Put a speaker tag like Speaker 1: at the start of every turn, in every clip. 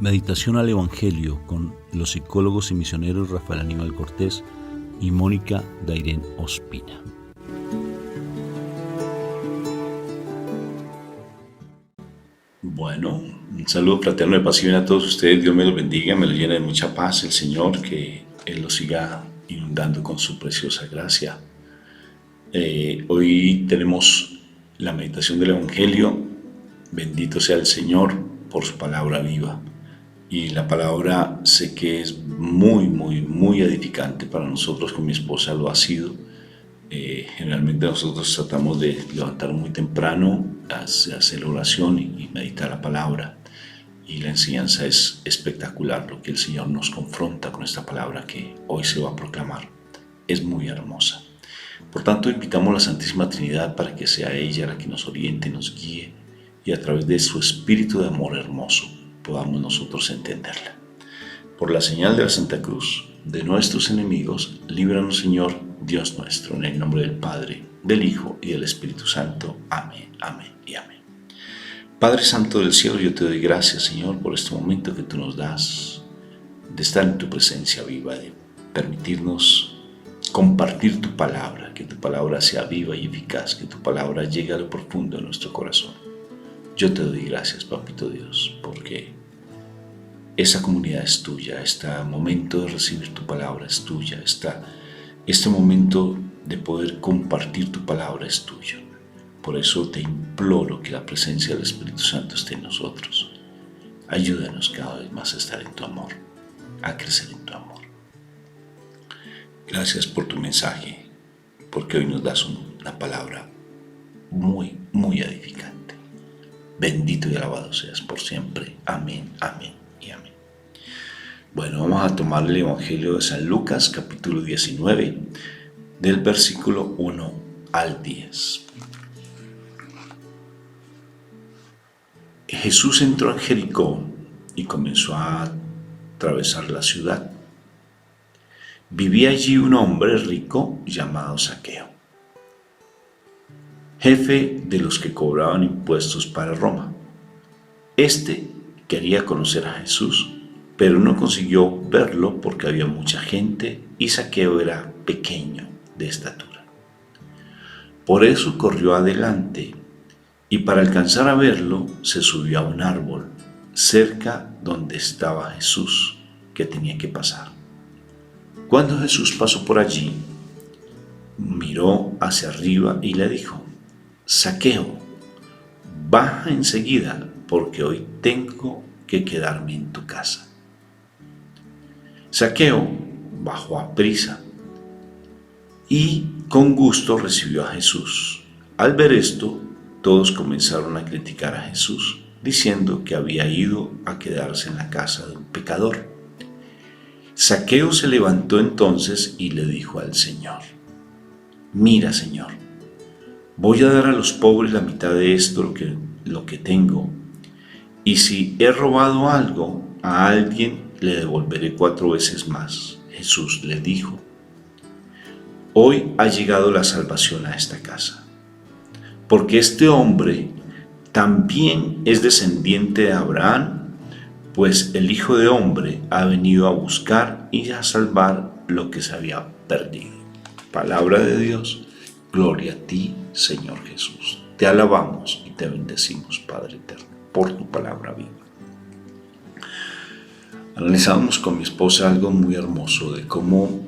Speaker 1: Meditación al Evangelio con los psicólogos y misioneros Rafael Aníbal Cortés y Mónica Dairén Ospina.
Speaker 2: Bueno, un saludo fraterno de paz y bien a todos ustedes. Dios me los bendiga, me los llene de mucha paz el Señor, que Él los siga inundando con su preciosa gracia. Hoy tenemos la meditación del Evangelio. Bendito sea el Señor por su palabra viva. Y la palabra sé que es muy edificante para nosotros. Con mi esposa lo ha sido. Generalmente nosotros tratamos de levantar muy temprano, hacer oración y meditar la palabra. Y la enseñanza es espectacular, lo que el Señor nos confronta con esta palabra que hoy se va a proclamar. Es muy hermosa. Por tanto, invitamos a la Santísima Trinidad para que sea ella la que nos oriente, nos guíe y a través de su espíritu de amor hermoso podamos nosotros entenderla. Por la señal de la Santa Cruz, de nuestros enemigos, líbranos, Señor, Dios nuestro, en el nombre del Padre, del Hijo y del Espíritu Santo. Amén, amén y amén. Padre Santo del cielo, yo te doy gracias, Señor, por este momento que tú nos das, de estar en tu presencia viva, de permitirnos compartir tu palabra, que tu palabra sea viva y eficaz, que tu palabra llegue a lo profundo de nuestro corazón. Yo te doy gracias, Papito Dios, porque esa comunidad es tuya, este momento de recibir tu palabra es tuya, este momento de poder compartir tu palabra es tuyo. Por eso te imploro que la presencia del Espíritu Santo esté en nosotros. Ayúdanos cada vez más a estar en tu amor, a crecer en tu amor. Gracias por tu mensaje, porque hoy nos das una palabra muy edificante. Bendito y alabado seas por siempre. Amén, amén y amén. Bueno, vamos a tomar el Evangelio de San Lucas, capítulo 19, del versículo 1 al 10. Jesús entró en Jericó y comenzó a atravesar la ciudad. Vivía allí un hombre rico llamado Zaqueo, jefe de los que cobraban impuestos para Roma. Este quería conocer a Jesús, pero no consiguió verlo porque había mucha gente y Zaqueo era pequeño de estatura. Por eso corrió adelante y para alcanzar a verlo se subió a un árbol cerca donde estaba Jesús, que tenía que pasar. Cuando Jesús pasó por allí, miró hacia arriba y le dijo: Zaqueo, baja enseguida, porque hoy tengo que quedarme en tu casa. Zaqueo bajó a prisa y con gusto recibió a Jesús. Al ver esto, todos comenzaron a criticar a Jesús, diciendo que había ido a quedarse en la casa de un pecador. Zaqueo se levantó entonces y le dijo al Señor: Mira, Señor, voy a dar a los pobres la mitad de esto, lo que tengo, y si he robado algo a alguien, le devolveré 4 veces más. Jesús le dijo: Hoy ha llegado la salvación a esta casa, porque este hombre también es descendiente de Abraham, pues el Hijo de Hombre ha venido a buscar y a salvar lo que se había perdido. Palabra de Dios. Gloria a ti, Señor Jesús. Te alabamos y te bendecimos, Padre eterno, por tu palabra viva. Analizamos con mi esposa algo muy hermoso de cómo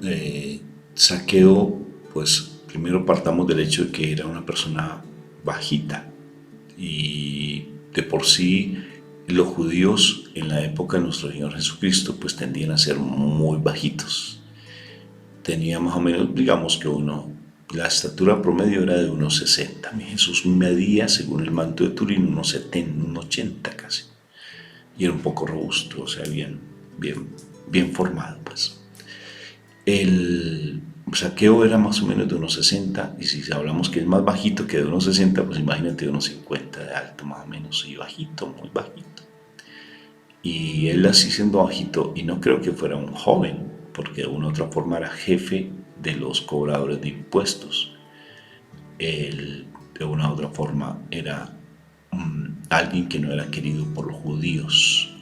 Speaker 2: Zaqueo, pues primero partamos del hecho de que era una persona bajita y de por sí los judíos en la época de nuestro Señor Jesucristo pues tendían a ser muy bajitos. Tenía más o menos, digamos que la estatura promedio era de 1,60. Mi Jesús medía, según el manto de Turín, 1,80 casi. Y era un poco robusto, o sea, bien formado, pues. El Zaqueo era más o menos de 1,60, y si hablamos que es más bajito que de 1,60, pues imagínate de 1,50 de alto, más o menos, y bajito, muy bajito. Y él así siendo bajito, y no creo que fuera un joven, porque de una u otra forma era jefe de los cobradores de impuestos. Él de una u otra forma era alguien que no era querido por los judíos.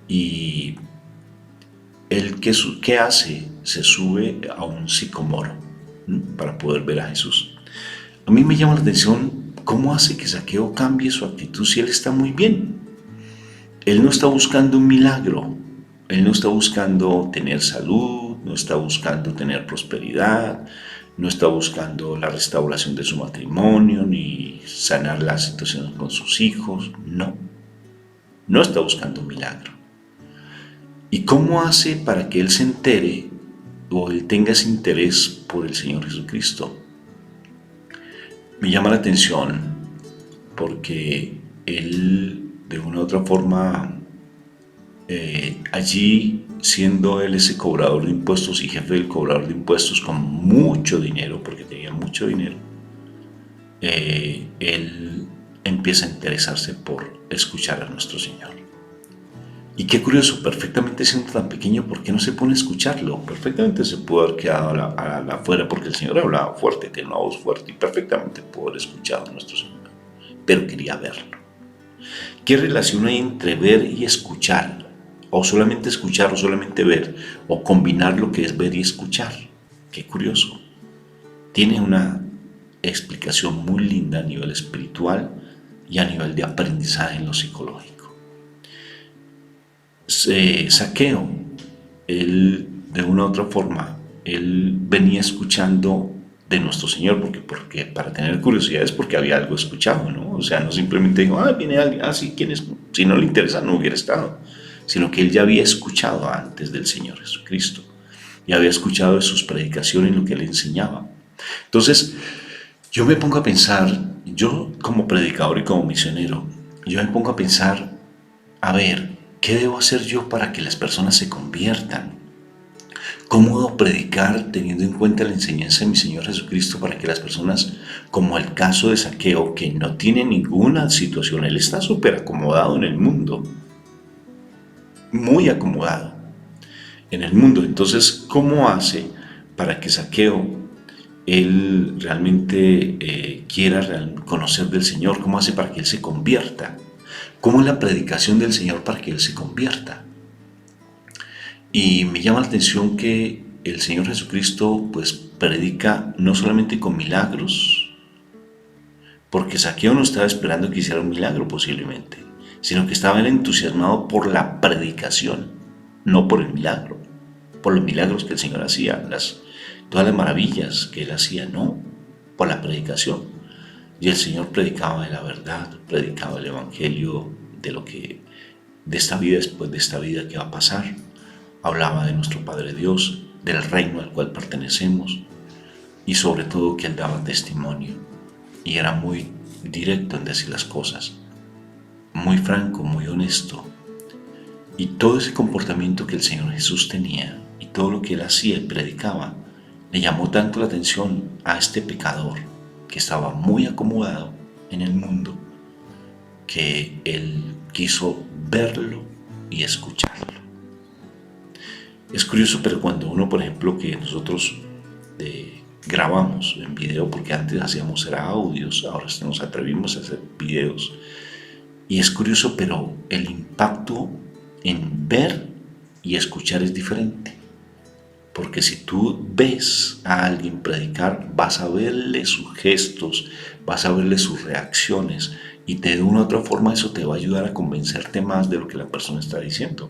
Speaker 2: Y él, ¿qué hace? Se sube a un sicomoro para poder ver a Jesús. A mí me llama la atención cómo hace que Zaqueo cambie su actitud si él está muy bien. Él no está buscando un milagro, él no está buscando tener salud, no está buscando tener prosperidad, no está buscando la restauración de su matrimonio, ni sanar la situación con sus hijos, no está buscando un milagro. ¿Y cómo hace para que él se entere o él tenga ese interés por el Señor Jesucristo? Me llama la atención porque él, de una u otra forma, allí, siendo él ese cobrador de impuestos y jefe del cobrador de impuestos con mucho dinero, porque tenía mucho dinero, él empieza a interesarse por escuchar a nuestro Señor. Y qué curioso, perfectamente siendo tan pequeño, ¿por qué no se pone a escucharlo? Perfectamente se pudo haber quedado afuera porque el Señor hablaba fuerte, tenía una voz fuerte y perfectamente pudo haber escuchado a nuestro Señor, pero quería verlo. ¿Qué relación hay entre ver y escuchar? O solamente escuchar o solamente ver, o combinar lo que es ver y escuchar. Qué curioso. Tiene una explicación muy linda a nivel espiritual y a nivel de aprendizaje en lo psicológico. Zaqueo, él de una u otra forma, él venía escuchando de nuestro Señor, porque para tener curiosidad es porque había algo escuchado, ¿no? O sea, no simplemente digo, viene alguien, sí, ¿quién es? Si no le interesa, no hubiera estado, sino que él ya había escuchado antes del Señor Jesucristo, y había escuchado de sus predicaciones lo que él enseñaba. Entonces, yo me pongo a pensar, yo como predicador y como misionero, yo me pongo a pensar, a ver, ¿qué debo hacer yo para que las personas se conviertan? ¿Cómo debo predicar teniendo en cuenta la enseñanza de mi Señor Jesucristo para que las personas, como el caso de Zaqueo, que no tiene ninguna situación, él está súper acomodado en el mundo, muy acomodado en el mundo? Entonces, ¿cómo hace para que Zaqueo, él realmente quiera conocer del Señor? ¿Cómo hace para que él se convierta? ¿Cómo es la predicación del Señor para que él se convierta? Y me llama la atención que el Señor Jesucristo pues predica no solamente con milagros, porque Zaqueo no estaba esperando que hiciera un milagro posiblemente, sino que estaba él entusiasmado por la predicación, no por el milagro, por los milagros que el Señor hacía, todas las maravillas que él hacía, no, por la predicación. Y el Señor predicaba de la verdad, predicaba el Evangelio de esta vida después de esta vida que va a pasar. Hablaba de nuestro Padre Dios, del reino al cual pertenecemos y sobre todo que él daba testimonio y era muy directo en decir las cosas, muy franco, muy honesto. Y todo ese comportamiento que el Señor Jesús tenía y todo lo que él hacía y predicaba le llamó tanto la atención a este pecador que estaba muy acomodado en el mundo, que él quiso verlo y escucharlo. Es curioso, pero cuando uno, por ejemplo, que nosotros grabamos en video, porque antes hacíamos era audios, ahora nos atrevimos a hacer videos, y es curioso, pero el impacto en ver y escuchar es diferente. Porque si tú ves a alguien predicar, vas a verle sus gestos, vas a verle sus reacciones y de una u otra forma eso te va a ayudar a convencerte más de lo que la persona está diciendo,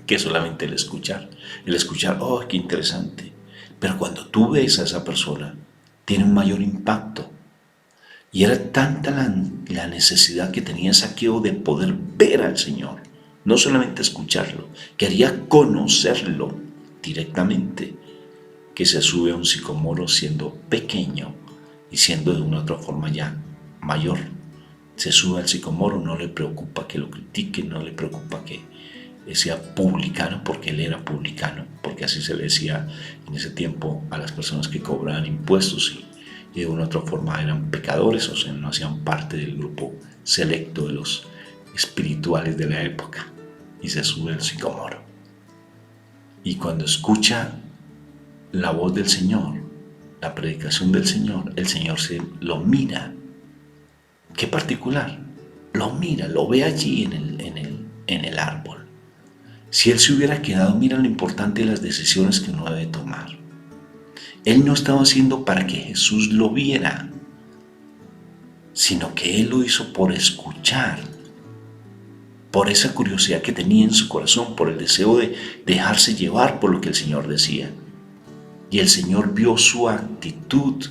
Speaker 2: que solamente el escuchar. El escuchar, qué interesante. Pero cuando tú ves a esa persona, tiene un mayor impacto. Y era tanta la necesidad que tenía Zaqueo de poder ver al Señor, no solamente escucharlo, quería conocerlo directamente, que se sube a un sicomoro siendo pequeño y siendo de una u otra forma ya mayor. Se sube al sicomoro, no le preocupa que lo critiquen, no le preocupa que sea publicano, porque él era publicano, porque así se le decía en ese tiempo a las personas que cobraban impuestos y de una u otra forma eran pecadores, o sea, no hacían parte del grupo selecto de los espirituales de la época, y se sube al sicomoro. Y cuando escucha la voz del Señor, la predicación del Señor, el Señor lo mira. Qué particular. lo mira, lo ve allí en el árbol. Si él se hubiera quedado, mira lo importante de las decisiones que uno debe tomar. Él no estaba haciendo para que Jesús lo viera, sino que él lo hizo por escuchar, por esa curiosidad que tenía en su corazón, por el deseo de dejarse llevar por lo que el Señor decía. Y el Señor vio su actitud.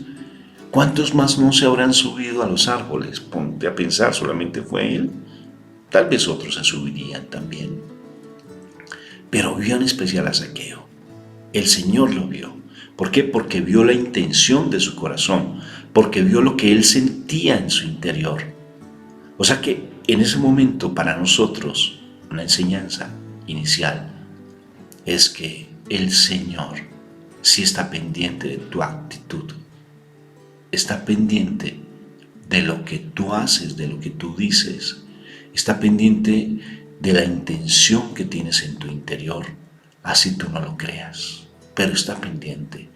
Speaker 2: ¿Cuántos más no se habrán subido a los árboles? Ponte a pensar, ¿solamente fue él? Tal vez otros se subirían también. Pero vio en especial a Zaqueo. El Señor lo vio. ¿Por qué? Porque vio la intención de su corazón, porque vio lo que él sentía en su interior. O sea que en ese momento para nosotros una enseñanza inicial es que el Señor sí está pendiente de tu actitud, está pendiente de lo que tú haces, de lo que tú dices, está pendiente de la intención que tienes en tu interior, así tú no lo creas, pero está pendiente.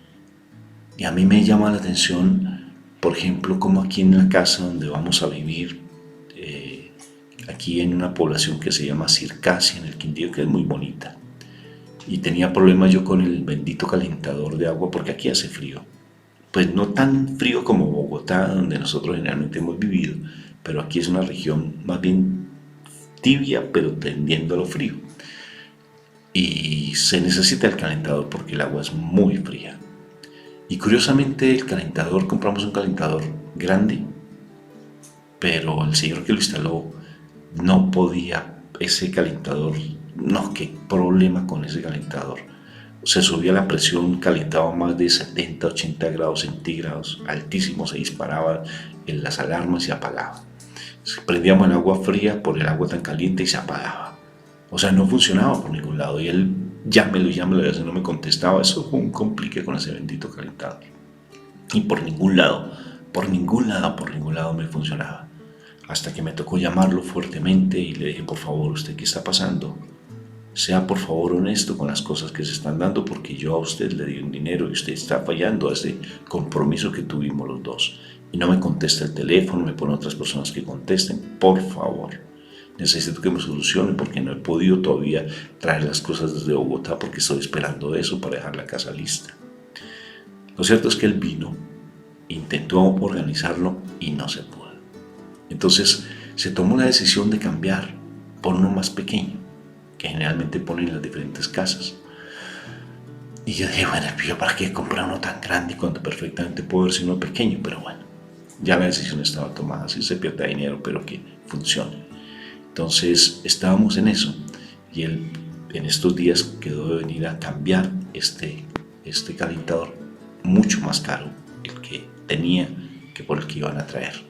Speaker 2: Y a mí me llama la atención, por ejemplo, como aquí en la casa donde vamos a vivir, aquí en una población que se llama Circasia, en el Quindío, que es muy bonita. Y tenía problemas yo con el bendito calentador de agua porque aquí hace frío. Pues no tan frío como Bogotá, donde nosotros generalmente hemos vivido, pero aquí es una región más bien tibia, pero tendiendo a lo frío. Y se necesita el calentador porque el agua es muy fría. Y curiosamente el calentador, compramos un calentador grande, pero el señor que lo instaló no podía, ese calentador, no, qué problema con ese calentador. Se subía la presión, calentaba más de 70, 80 grados centígrados, altísimo, se disparaban en las alarmas y se apagaba. Prendíamos el agua fría por el agua tan caliente y se apagaba. O sea, no funcionaba por ningún lado. Y él, llámelo, y no me contestaba. Eso fue un complique con ese bendito calentador. Y por ningún lado me funcionaba. Hasta que me tocó llamarlo fuertemente y le dije, por favor, ¿usted qué está pasando? Sea por favor honesto con las cosas que se están dando, porque yo a usted le di un dinero y usted está fallando a ese compromiso que tuvimos los dos. Y no me contesta el teléfono, me pone otras personas que contesten. Por favor, necesito que me solucione porque no he podido todavía traer las cosas desde Bogotá porque estoy esperando eso para dejar la casa lista. Lo cierto es que él vino, intentó organizarlo y no se pudo. Entonces se tomó la decisión de cambiar por uno más pequeño, que generalmente ponen en las diferentes casas. Y yo dije, bueno, yo para qué comprar uno tan grande cuando perfectamente puedo verse uno pequeño, pero bueno, ya la decisión estaba tomada, si se pierde dinero, pero que funcione. Entonces estábamos en eso, y él en estos días quedó de venir a cambiar este calentador, mucho más caro el que tenía que por el que iban a traer.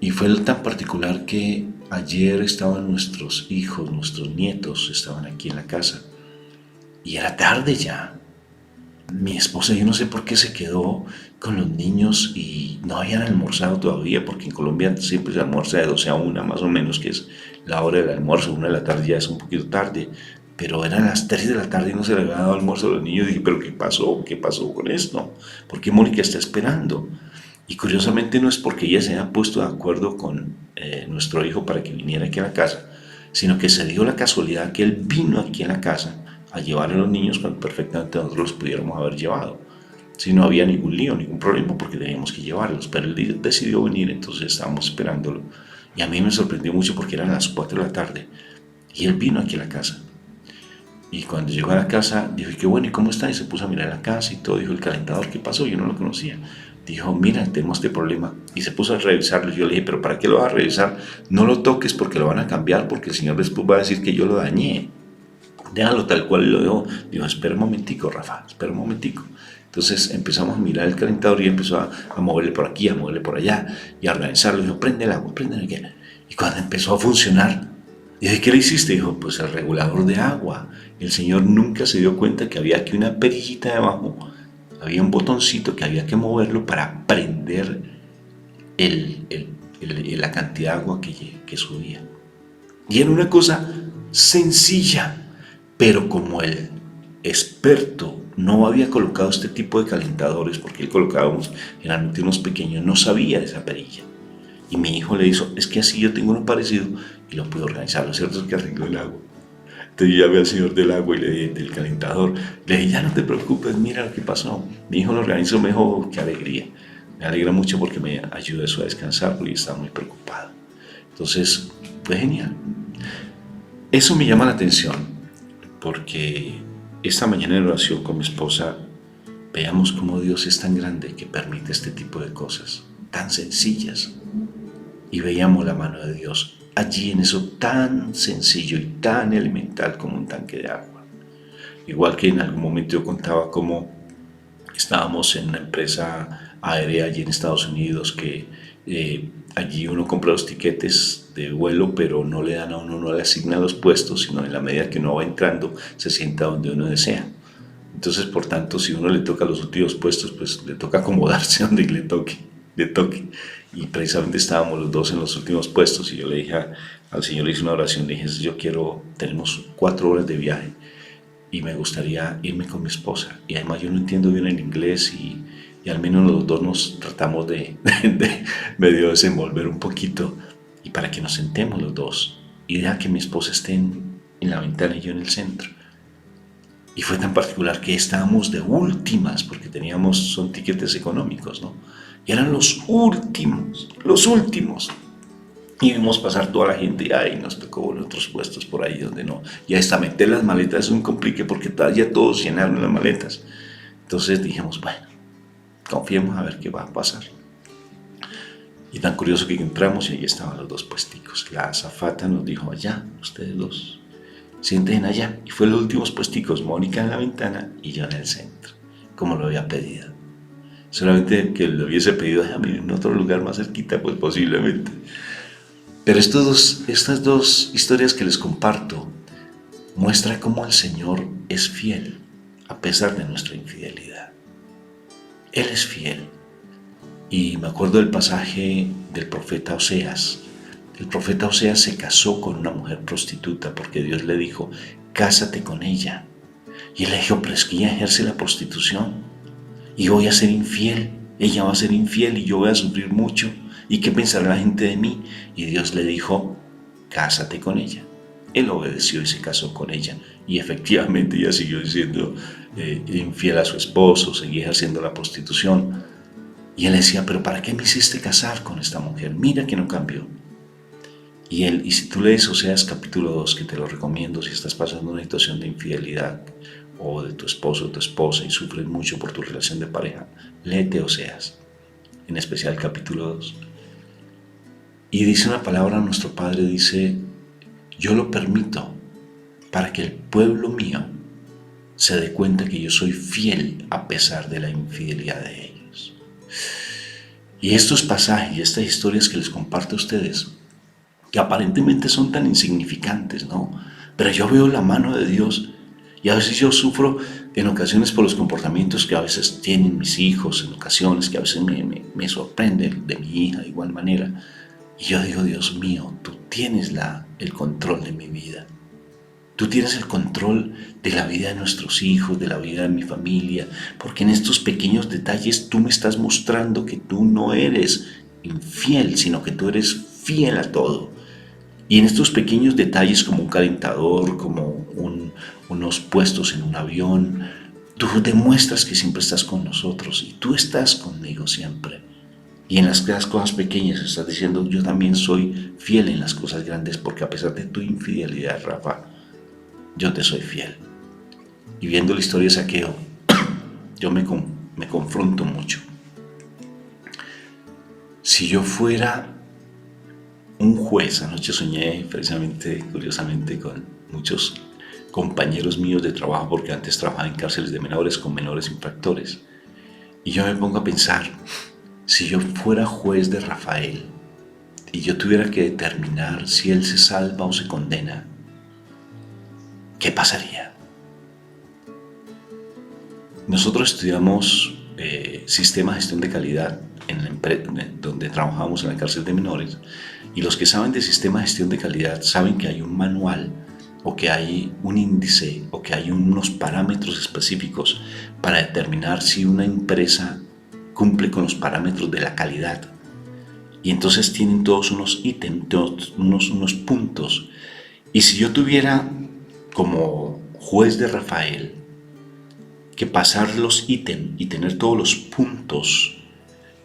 Speaker 2: Y fue tan particular que ayer estaban nuestros hijos, nuestros nietos, estaban aquí en la casa. Y era tarde ya. Mi esposa, yo no sé por qué se quedó con los niños y no habían almorzado todavía, porque en Colombia siempre se almuerza de 12 a 1 más o menos, que es la hora del almuerzo. 1 de la tarde ya es un poquito tarde, pero eran las 3 de la tarde y no se le había dado almuerzo a los niños. Y dije, ¿pero qué pasó? ¿Qué pasó con esto? ¿Por qué Mónica está esperando? Y curiosamente no es porque ella se haya puesto de acuerdo con nuestro hijo para que viniera aquí a la casa, sino que se dio la casualidad que él vino aquí a la casa a llevar a los niños cuando perfectamente nosotros los pudiéramos haber llevado. Si no había ningún lío, ningún problema, porque teníamos que llevarlos, pero él decidió venir, entonces estábamos esperándolo. Y a mí me sorprendió mucho porque eran las 4 de la tarde y él vino aquí a la casa. Y cuando llegó a la casa, dijo, qué bueno, ¿y cómo está? Y se puso a mirar la casa y todo. Dijo, el calentador, ¿qué pasó? Yo no lo conocía. Dijo, mira, tenemos este problema. Y se puso a revisarlo. Yo le dije, ¿pero para qué lo vas a revisar? No lo toques porque lo van a cambiar, porque el Señor después va a decir que yo lo dañé. Déjalo tal cual lo dejó. Dijo, espera un momentico, Rafa, espera un momentico. Entonces empezamos a mirar el calentador y empezó a moverle por aquí, a moverle por allá y a organizarlo. Dijo, prende el agua, prende el agua. Y cuando empezó a funcionar, dije, ¿qué le hiciste? Dijo, pues el regulador de agua. El Señor nunca se dio cuenta que había aquí una perillita debajo. Había un botoncito que había que moverlo para prender la cantidad de agua que subía. Y era una cosa sencilla, pero como el experto no había colocado este tipo de calentadores, porque él colocábamos generalmente unos pequeños, no sabía de esa perilla. Y mi hijo le hizo, es que así yo tengo uno parecido y lo pude organizar. Lo cierto es que arregló el agua. Entonces yo llamé al señor del agua y del calentador. Le dije, ya no te preocupes, mira lo que pasó. Mi hijo lo organizó, me dijo, qué alegría. Me alegra mucho porque me ayuda eso a descansar porque estaba muy preocupado. Entonces, fue genial. Eso me llama la atención porque esta mañana en oración con mi esposa veamos cómo Dios es tan grande que permite este tipo de cosas tan sencillas. Y veíamos la mano de Dios allí en eso tan sencillo y tan elemental como un tanque de agua. Igual que en algún momento yo contaba cómo estábamos en una empresa aérea allí en Estados Unidos que allí uno compra los tiquetes de vuelo, pero no le dan a uno, no le asignan los puestos, sino en la medida que uno va entrando se sienta donde uno desea. Entonces, por tanto, si uno le toca los últimos puestos, pues le toca acomodarse donde le toque. Y precisamente estábamos los dos en los últimos puestos y yo le dije al Señor, le hice una oración, le dije, tenemos 4 horas de viaje y me gustaría irme con mi esposa. Y además yo no entiendo bien el inglés y al menos los dos nos tratamos de medio desenvolver un poquito y para que nos sentemos los dos y deja que mi esposa esté en la ventana y yo en el centro. Y fue tan particular que estábamos de últimas, porque son tiquetes económicos, ¿no? Y eran los últimos. Y vimos pasar toda la y nos tocó otros puestos por ahí donde no. Y hasta meter las maletas es un complique porque ya todos llenaron las maletas. Entonces dijimos, bueno, confiemos a ver qué va a pasar. Y tan curioso que entramos y ahí estaban los 2 puesticos. La azafata nos dijo, allá, ustedes los sienten allá. Y fue los últimos puesticos, Mónica en la ventana y yo en el centro, como lo había pedido. Solamente que lo hubiese pedido en otro lugar más cerquita, pues posiblemente. Pero estas dos historias que les comparto muestran cómo el Señor es fiel a pesar de nuestra infidelidad. Él es fiel. Y me acuerdo del pasaje del profeta Oseas. El profeta Oseas se casó con una mujer prostituta porque Dios le dijo, cásate con ella. Y él le dijo, pero es que ella ejerce la prostitución y voy a ser infiel. Ella va a ser infiel y yo voy a sufrir mucho. ¿Y qué pensará la gente de mí? Y Dios le dijo, cásate con ella. Él obedeció y se casó con ella. Y efectivamente ella siguió siendo infiel a su esposo, seguía ejerciendo la prostitución. Y él decía, pero ¿para qué me hiciste casar con esta mujer? Mira que no cambió. Y si tú lees Oseas capítulo 2, que te lo recomiendo si estás pasando una situación de infidelidad o de tu esposo o tu esposa y sufres mucho por tu relación de pareja, léete Oseas, en especial el capítulo 2. Y dice una palabra, nuestro Padre dice, yo lo permito para que el pueblo mío se dé cuenta que yo soy fiel a pesar de la infidelidad de ellos. Y estos pasajes, estas historias que les comparto a ustedes, que aparentemente son tan insignificantes, ¿no? Pero yo veo la mano de Dios y a veces yo sufro en ocasiones por los comportamientos que a veces tienen mis hijos, en ocasiones que a veces me sorprenden de mi hija de igual manera. Y yo digo, Dios mío, tú tienes el control de mi vida. Tú tienes el control de la vida de nuestros hijos, de la vida de mi familia, porque en estos pequeños detalles tú me estás mostrando que tú no eres infiel, sino que tú eres fiel a todo. Y en estos pequeños detalles como un calentador, como unos puestos en un avión, tú demuestras que siempre estás con nosotros y tú estás conmigo siempre. Y en las cosas pequeñas estás diciendo, yo también soy fiel en las cosas grandes, porque a pesar de tu infidelidad, Rafa, yo te soy fiel. Y viendo la historia de Zaqueo, yo me confronto mucho. Si yo fuera un juez, anoche soñé precisamente, curiosamente, con muchos compañeros míos de trabajo, porque antes trabajaba en cárceles de menores con menores infractores. Y yo me pongo a pensar, si yo fuera juez de Rafael y yo tuviera que determinar si él se salva o se condena, ¿qué pasaría? Nosotros estudiamos sistema de gestión de calidad en la empresa donde trabajamos en la cárcel de menores, y los que saben de sistema de gestión de calidad saben que hay un manual o que hay un índice o que hay unos parámetros específicos para determinar si una empresa cumple con los parámetros de la calidad. Y entonces tienen todos unos ítems, todos unos puntos. Y si yo tuviera como juez de Rafael que pasar los ítems y tener todos los puntos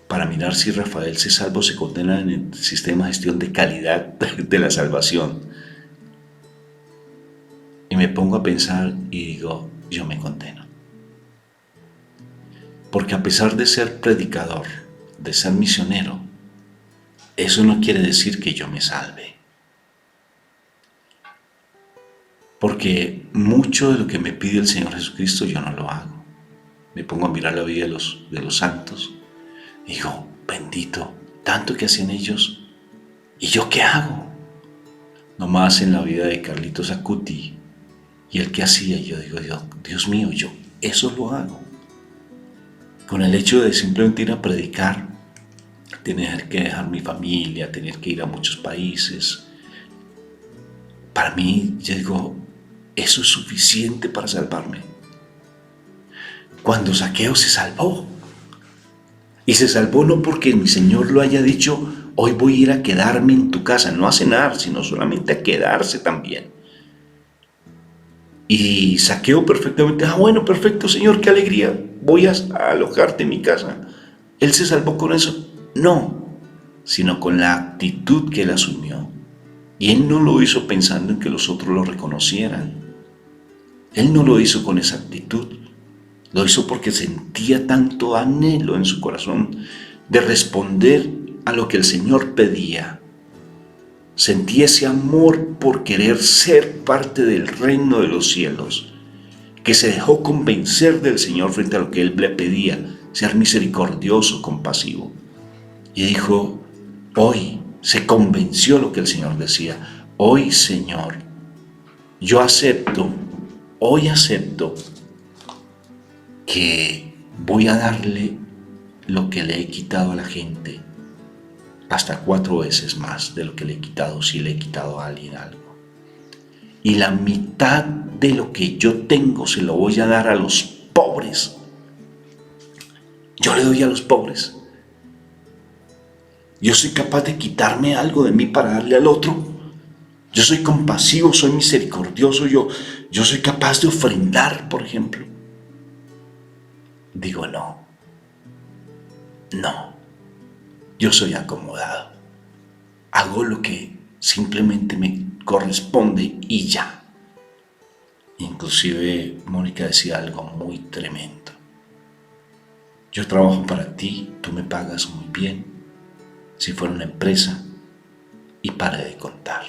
Speaker 2: para mirar si Rafael se salva o se condena en el sistema de gestión de calidad de la salvación, y me pongo a pensar y digo, yo me condeno. Porque a pesar de ser predicador, de ser misionero, eso no quiere decir que yo me salve. Porque mucho de lo que me pide el Señor Jesucristo yo no lo hago. Me pongo a mirar la vida de los santos y digo, bendito, tanto que hacían ellos, ¿y yo qué hago? Nomás en la vida de Carlitos Acuti y el que hacía, yo digo, Dios mío, yo eso lo hago. Con el hecho de simplemente ir a predicar, tener que dejar mi familia, tener que ir a muchos países, para mí, yo digo, eso es suficiente para salvarme. Cuando Zaqueo se salvó, y se salvó no porque mi Señor lo haya dicho, hoy voy a ir a quedarme en tu casa, no a cenar, sino solamente a quedarse también. Y Zaqueo perfectamente, bueno, perfecto Señor, qué alegría, voy a alojarte en mi casa. ¿Él se salvó con eso? No, sino con la actitud que él asumió. Y él no lo hizo pensando en que los otros lo reconocieran. Él no lo hizo con esa actitud. Lo hizo porque sentía tanto anhelo en su corazón de responder a lo que el Señor pedía. Sentía ese amor por querer ser parte del reino de los cielos, que se dejó convencer del Señor frente a lo que Él le pedía, ser misericordioso, compasivo. Y dijo, hoy se convenció lo que el Señor decía, hoy Señor, yo acepto, hoy acepto que voy a darle lo que le he quitado a la gente, hasta 4 veces más de lo que le he quitado si le he quitado a alguien algo. Y la mitad de lo que yo tengo se lo voy a dar a los pobres. Yo le doy a los pobres. Yo soy capaz de quitarme algo de mí para darle al otro. Yo soy compasivo, soy misericordioso, yo soy capaz de ofrendar, por ejemplo. Digo, no, yo soy acomodado. Hago lo que simplemente me corresponde y ya. Inclusive Mónica decía algo muy tremendo. Yo trabajo para ti, tú me pagas muy bien, si fuera una empresa, y pare de contar.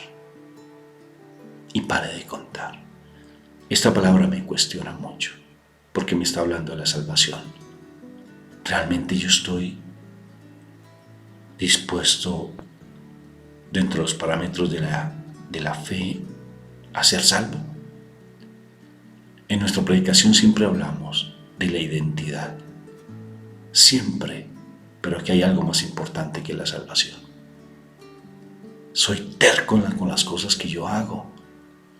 Speaker 2: Y pare de contar. Esta palabra me cuestiona mucho, porque me está hablando de la salvación. ¿Realmente yo estoy dispuesto, dentro de los parámetros de la fe, a ser salvo? En nuestra predicación siempre hablamos de la identidad. Siempre, pero aquí hay algo más importante que la salvación. Soy terco con las cosas que yo hago.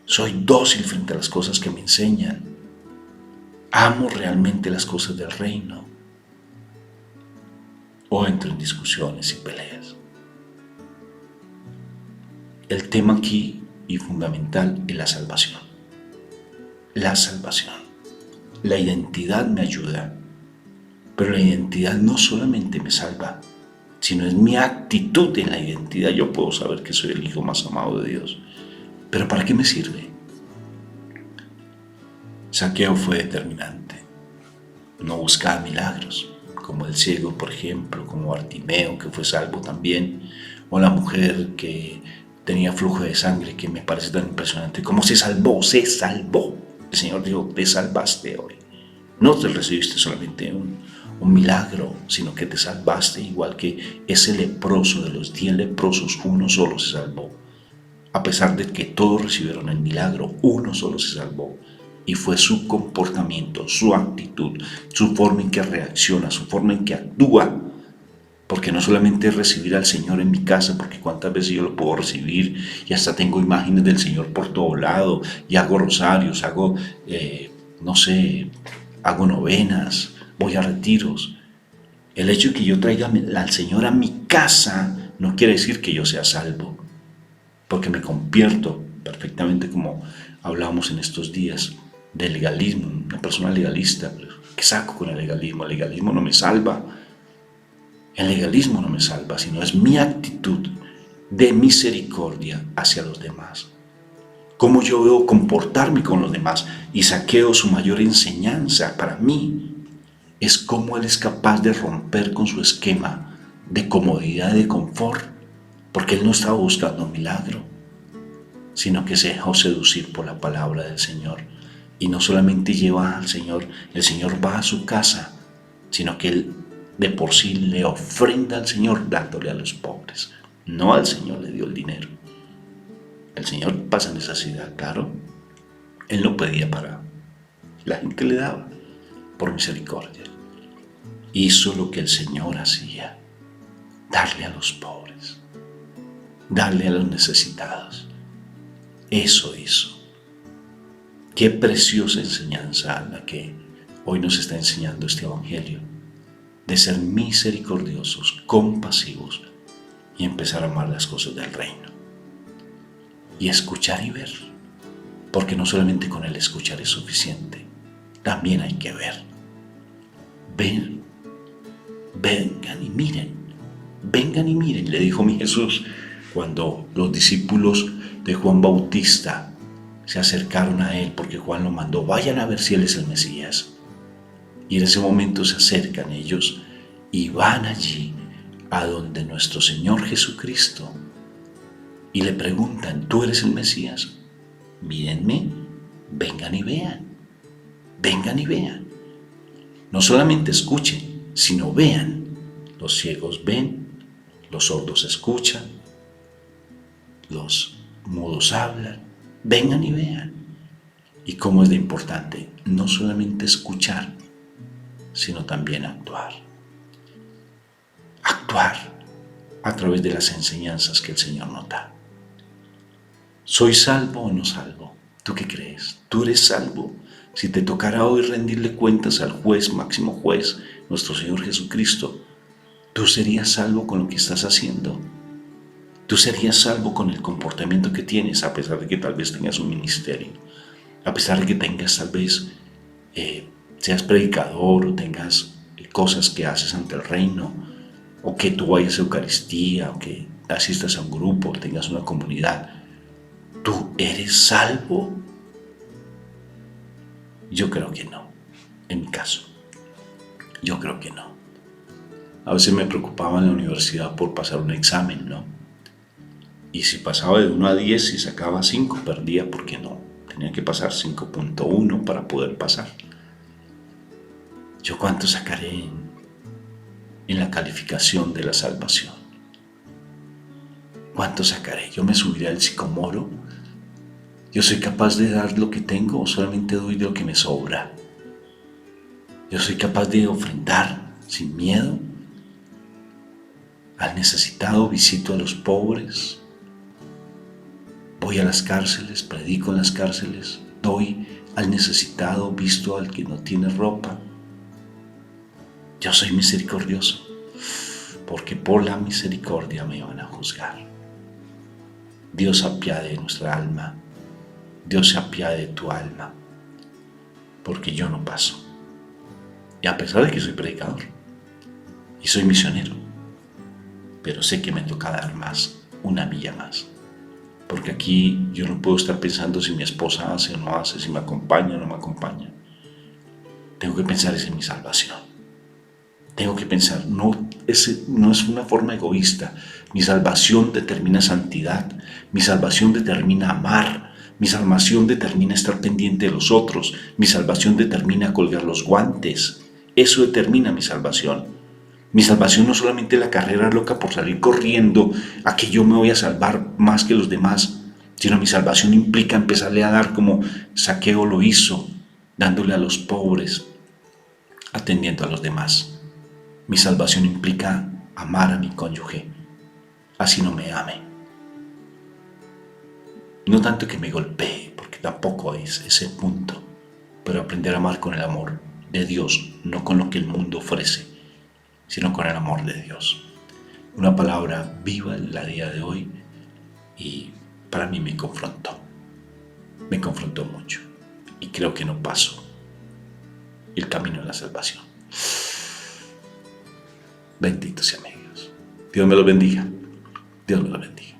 Speaker 2: Soy dócil frente a las cosas que me enseñan. Amo realmente las cosas del reino. O entro en discusiones y peleas. El tema aquí y fundamental es la salvación. La salvación. La identidad me ayuda. Pero la identidad no solamente me salva, sino es mi actitud en la identidad. Yo puedo saber que soy el hijo más amado de Dios. ¿Pero para qué me sirve? Zaqueo fue determinante. No buscaba milagros, como el ciego, por ejemplo, como Bartimeo, que fue salvo también, o la mujer que tenía flujo de sangre, que me parece tan impresionante. ¿Cómo se salvó? Se salvó. El Señor dijo, te salvaste hoy. No te recibiste solamente un milagro, sino que te salvaste, igual que ese leproso. De los 10 leprosos, uno solo se salvó. A pesar de que todos recibieron el milagro, uno solo se salvó. Y fue su comportamiento, su actitud, su forma en que reacciona, su forma en que actúa. Porque no solamente es recibir al Señor en mi casa, porque cuántas veces yo lo puedo recibir y hasta tengo imágenes del Señor por todo lado, y hago rosarios, hago, hago novenas, voy a retiros. El hecho de que yo traiga al Señor a mi casa no quiere decir que yo sea salvo, porque me convierto perfectamente, como hablábamos en estos días, del legalismo, una persona legalista. ¿Qué saco con el legalismo? El legalismo no me salva. El legalismo no me salva, sino es mi actitud de misericordia hacia los demás. Cómo yo debo comportarme con los demás. Y Zaqueo, su mayor enseñanza para mí es cómo él es capaz de romper con su esquema de comodidad y de confort, porque él no estaba buscando un milagro, sino que se dejó seducir por la palabra del Señor. Y no solamente lleva al Señor, el Señor va a su casa, sino que él de por sí le ofrenda al Señor dándole a los pobres. No al Señor le dio el dinero. El Señor pasa necesidad, claro. Él no pedía para la gente, le daba por misericordia. Hizo lo que el Señor hacía: darle a los pobres, darle a los necesitados. Eso hizo. Qué preciosa enseñanza la que hoy nos está enseñando este Evangelio, de ser misericordiosos, compasivos y empezar a amar las cosas del reino. Y escuchar y ver, porque no solamente con el escuchar es suficiente, también hay que ver. Ven, vengan y miren, le dijo mi Jesús cuando los discípulos de Juan Bautista se acercaron a él, porque Juan lo mandó: vayan a ver si él es el Mesías. Y en ese momento se acercan ellos y van allí a donde nuestro Señor Jesucristo y le preguntan: ¿tú eres el Mesías? Mírenme, vengan y vean, vengan y vean. No solamente escuchen, sino vean. Los ciegos ven, los sordos escuchan, los mudos hablan. Vengan y vean. Y cómo es de importante no solamente escuchar, sino también actuar. Actuar a través de las enseñanzas que el Señor nos da. ¿Soy salvo o no salvo? ¿Tú qué crees? ¿Tú eres salvo? Si te tocara hoy rendirle cuentas al juez, máximo juez, nuestro Señor Jesucristo, ¿tú serías salvo con lo que estás haciendo? ¿Tú serías salvo con el comportamiento que tienes, a pesar de que tal vez tengas un ministerio? A pesar de que tengas tal vez, seas predicador o tengas cosas que haces ante el reino, o que tú vayas a Eucaristía, o que asistas a un grupo, o tengas una comunidad. ¿Tú eres salvo? Yo creo que no, en mi caso. Yo creo que no. A veces me preocupaba en la universidad por pasar un examen, ¿no? Y si pasaba de 1 a 10 y sacaba 5, perdía, porque no. Tenía que pasar 5.1 para poder pasar. ¿Yo cuánto sacaré en la calificación de la salvación? ¿Cuánto sacaré? ¿Yo me subiré al sicomoro? ¿Yo soy capaz de dar lo que tengo o solamente doy de lo que me sobra? ¿Yo soy capaz de ofrendar sin miedo al necesitado? ¿Visito a los pobres? Voy a las cárceles, predico en las cárceles, doy al necesitado, visto al que no tiene ropa. Yo soy misericordioso, porque por la misericordia me van a juzgar. Dios se apiade de nuestra alma, Dios se apiade de tu alma, porque yo no paso. Y a pesar de que soy predicador y soy misionero, pero sé que me toca dar más, una milla más. Porque aquí yo no puedo estar pensando si mi esposa hace o no hace, si me acompaña o no me acompaña. Tengo que pensar en mi salvación. Tengo que pensar, no es una forma egoísta. Mi salvación determina santidad. Mi salvación determina amar. Mi salvación determina estar pendiente de los otros. Mi salvación determina colgar los guantes. Eso determina mi salvación. Mi salvación no solamente la carrera loca por salir corriendo a que yo me voy a salvar más que los demás, sino mi salvación implica empezarle a dar como Zaqueo lo hizo, dándole a los pobres, atendiendo a los demás. Mi salvación implica amar a mi cónyuge, así no me ame. No tanto que me golpee, porque tampoco es ese punto, pero aprender a amar con el amor de Dios, no con lo que el mundo ofrece, sino con el amor de Dios. una palabra viva en la día de hoy y para mí me confrontó mucho y creo que no paso el camino de la salvación. Bendito sea mi Dios. Dios me lo bendiga. Dios me lo bendiga.